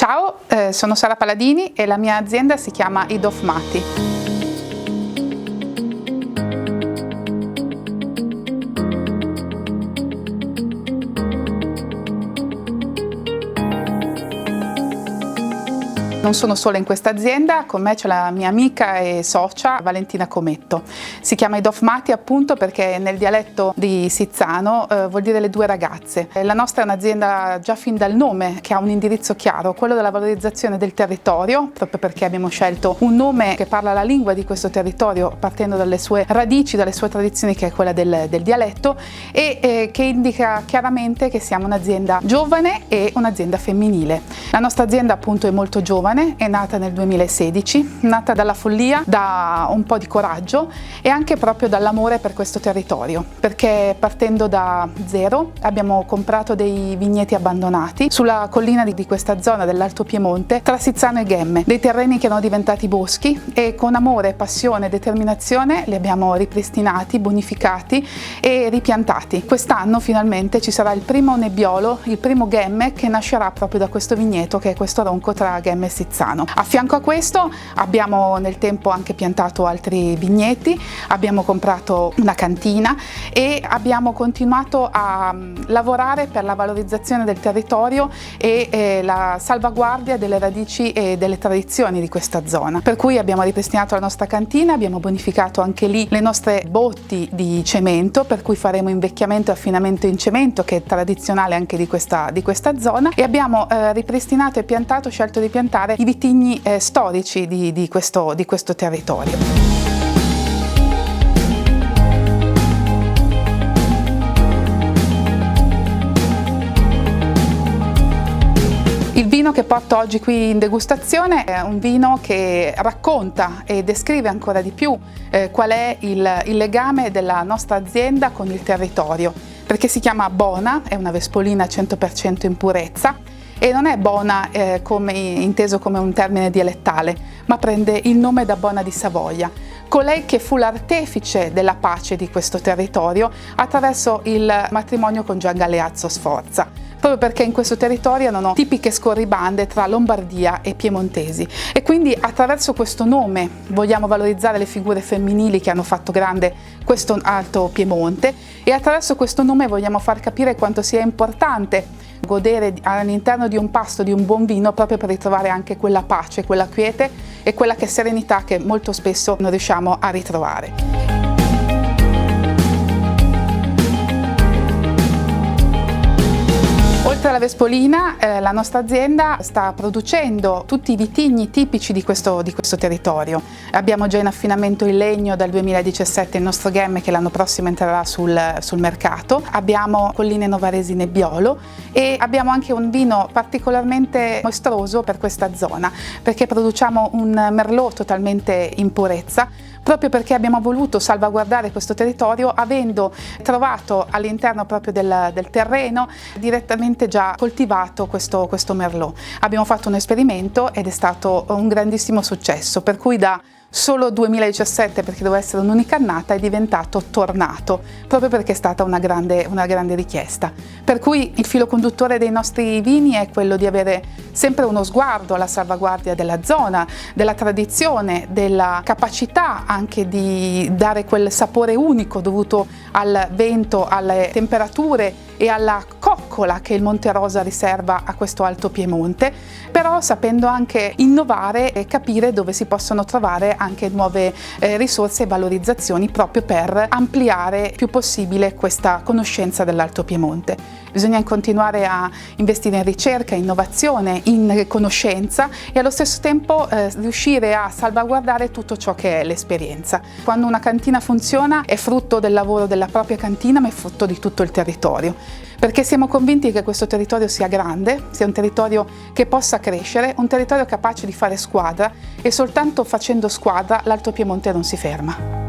Ciao, sono Sara Paladini e la mia azienda si chiama Idofmati. Non sono sola in questa azienda, con me c'è la mia amica e socia Valentina Cometto. Si chiama Idofmati appunto perché nel dialetto di Sizzano vuol dire le due ragazze. La nostra è un'azienda già fin dal nome che ha un indirizzo chiaro, quello della valorizzazione del territorio, proprio perché abbiamo scelto un nome che parla la lingua di questo territorio partendo dalle sue radici, dalle sue tradizioni, che è quella del dialetto, e che indica chiaramente che siamo un'azienda giovane e un'azienda femminile. La nostra azienda appunto è molto giovane. È nata nel 2016, nata dalla follia, da un po' di coraggio e anche proprio dall'amore per questo territorio, perché partendo da zero abbiamo comprato dei vigneti abbandonati sulla collina di questa zona dell'Alto Piemonte tra Sizzano e Ghemme, dei terreni che erano diventati boschi, e con amore, passione e determinazione li abbiamo ripristinati, bonificati e ripiantati. Quest'anno finalmente ci sarà il primo nebbiolo, il primo Ghemme, che nascerà proprio da questo vigneto, che è questo ronco tra Ghemme e Sizzano. A fianco a questo abbiamo nel tempo anche piantato altri vigneti, abbiamo comprato una cantina e abbiamo continuato a lavorare per la valorizzazione del territorio e la salvaguardia delle radici e delle tradizioni di questa zona. Per cui abbiamo ripristinato la nostra cantina, abbiamo bonificato anche lì le nostre botti di cemento, per cui faremo invecchiamento e affinamento in cemento, che è tradizionale anche di questa zona, e abbiamo ripristinato e piantato, scelto di piantare i vitigni storici di questo territorio. Il vino che porto oggi qui in degustazione è un vino che racconta e descrive ancora di più qual è il legame della nostra azienda con il territorio, perché si chiama Bona, è una Vespolina 100% in purezza. E non è Bona inteso come un termine dialettale, ma prende il nome da Bona di Savoia, colei che fu l'artefice della pace di questo territorio attraverso il matrimonio con Gian Galeazzo Sforza, proprio perché in questo territorio erano tipiche scorribande tra Lombardia e piemontesi, e quindi attraverso questo nome vogliamo valorizzare le figure femminili che hanno fatto grande questo Alto Piemonte, e attraverso questo nome vogliamo far capire quanto sia importante godere all'interno di un pasto di un buon vino, proprio per ritrovare anche quella pace, quella quiete e quella serenità che molto spesso non riusciamo a ritrovare. Oltre alla Vespolina, la nostra azienda sta producendo tutti i vitigni tipici di questo territorio. Abbiamo già in affinamento il legno dal 2017, il nostro Ghemme, che l'anno prossimo entrerà sul mercato. Abbiamo Colline Novaresi Nebbiolo e abbiamo anche un vino particolarmente mostruoso per questa zona, perché produciamo un Merlot totalmente in purezza, proprio perché abbiamo voluto salvaguardare questo territorio, avendo trovato all'interno proprio del terreno direttamente già coltivato questo Merlot. Abbiamo fatto un esperimento ed è stato un grandissimo successo, per cui da solo 2017, perché doveva essere un'unica annata, è diventato tornato, proprio perché è stata una grande richiesta. Per cui il filo conduttore dei nostri vini è quello di avere sempre uno sguardo alla salvaguardia della zona, della tradizione, della capacità anche di dare quel sapore unico dovuto al vento, alle temperature e alla coccola che il Monte Rosa riserva a questo Alto Piemonte, però sapendo anche innovare e capire dove si possono trovare anche nuove risorse e valorizzazioni, proprio per ampliare il più possibile questa conoscenza dell'Alto Piemonte. Bisogna continuare a investire in ricerca, innovazione, in conoscenza e allo stesso tempo riuscire a salvaguardare tutto ciò che è l'esperienza. Quando una cantina funziona è frutto del lavoro della propria cantina, ma è frutto di tutto il territorio, perché siamo convinti che questo territorio sia grande, sia un territorio che possa crescere, un territorio capace di fare squadra, e soltanto facendo squadra l'Alto Piemonte non si ferma.